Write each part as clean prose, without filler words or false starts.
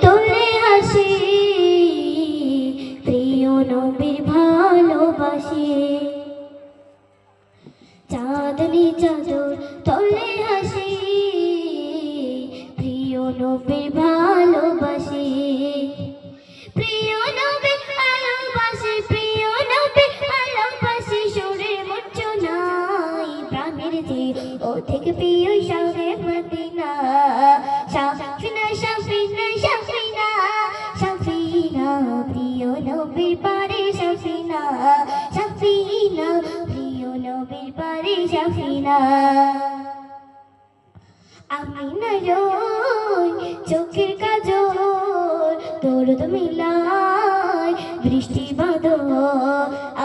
তোলে হাসি, প্রিয় নবীর ভালোবাসি। চাঁদনি চাদর তোলে হাসি, প্রিয় নবীর ভালোবাসি। প্রিয় নবী ভালোবাসি, প্রিয় নবী ভালোবাসি, সুরের মূর্ছনায় প্রাণের যে অধিক প্রিয় শাহে মদিনা। শাফিনা শাফিনা শাফিনা শাফিনা, প্রিয় নবীর পারে শাফিনা। শাফিনা, প্রিয় নবীর পারে শাফিনা। আমিনা চোখের কাজল, দরদ মিলায় বৃষ্টি বাদল।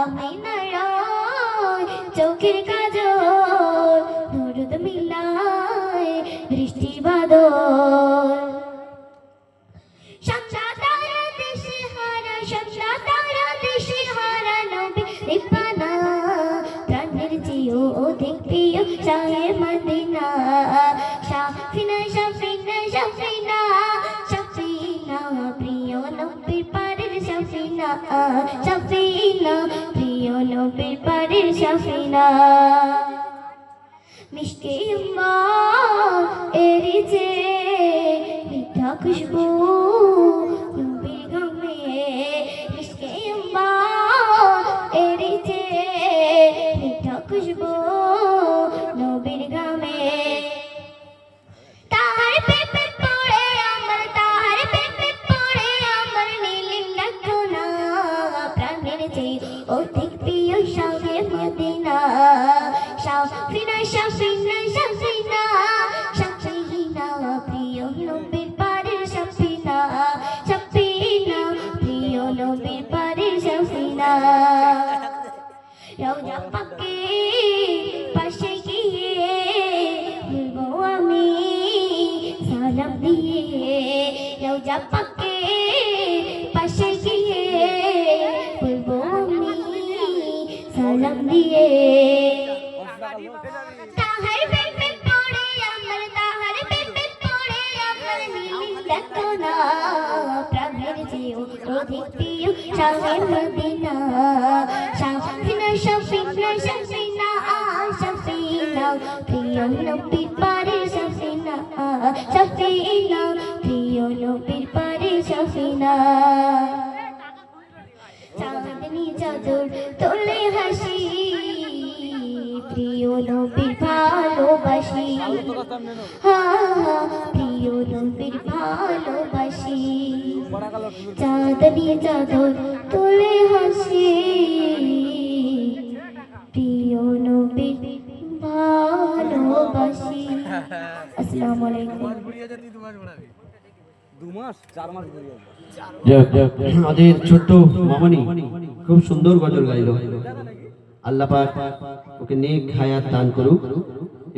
আমিনা চোখের কাজল, দরদ মিলায় বৃষ্টি বাদল। শামসা তারা দেশে হারা, শামসা তারা দেশে হারা, নবী দীপানা প্রাণের চেয়েও অধিক প্রিয় শাহে মদিনা। শাফিনা শাফিনা শাফিনা শাফিনা, প্রিয় নবীর পারের শাফিনা। শাফিনা, প্রিয় নবীর পারের শাফিনা। মিষ্টি এরিছে মিঠা খুশবু নবীর গামে। মিষ্টি এরিছে মিঠা খুশবু নবীর গামে। তাহার প্রেমে পড়ে আমার, তাহার প্রেমে পড়ে আমার, নীলিম ডাকনা প্রাণের চেয়ে অধিক প্রিয় শাহে মদিনা। শাফিনা শাফিনা শাফিনা শাফিনা, প্রিয় নবীর পারের শাফিনা। শাফিনা, প্রিয় নবীর পারের শাফিনা। রওজা পাকে পাশে গিয়ে বলবো আমি সালাম দিয়ে। রওজা পাকে পাশে গিয়ে বলবো আমি সালাম দিয়ে। তাহার প্রেমে পড়ে আমার, তাহার প্রেমে পড়ে আমার, নীলিম ডাকনা প্রাণের চেয়েও অধিক প্রিয় শাহে মদিনা। শাফিনা শাফিনা শাফিনা শাফিনা, প্রিয় নবীর পারের শাফিনা। শাফিনা, প্রিয় নবীর পারের শাফিনা। চাঁদনি চাদর তোলে হাসি, প্রিয় নবীর ভালোবাসি। প্রিয় নবীর ভালোবাসি। চাঁদনি চাদর তোলে হাসি, প্রিয় নবীর ভালোবাসি। আসসালামু আলাইকুম। আমাদের ছোট্ট মামনি খুব সুন্দর গজল গাইল। আল্লাহ পাক ওকে নেক হায়াত দান করুক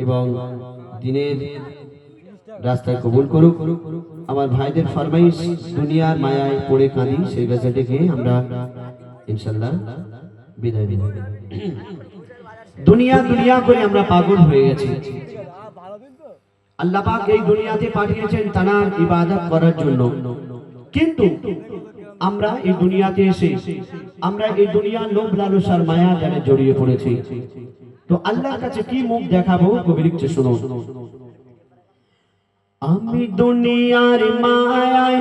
এবং দিনের রাস্তায় কবুল করুক। আমার ভাইদের ফরমাইশ দুনিয়ার মায়ায় পড়ে কাঁদি, সেই গজলটিকে আমরা ইনশাআল্লাহ বিদায় দিব। দুনিয়া দুনিয়া করে আমরা পাগল হয়ে গেছি। আল্লাহ পাক এই দুনিয়াতে পাঠিয়েছেন তার ইবাদত করার জন্য, কিন্তু আমরা এই দুনিয়াতে এসে আমরা এই দুনিয়ার লোভ লালসার মায়া জালে জড়িয়ে পড়েছি। তো আল্লাহর কাছে কি মুখ দেখাবো? কবি লিখছে, শুনুন। আমি দুনিয়ার মায়ায়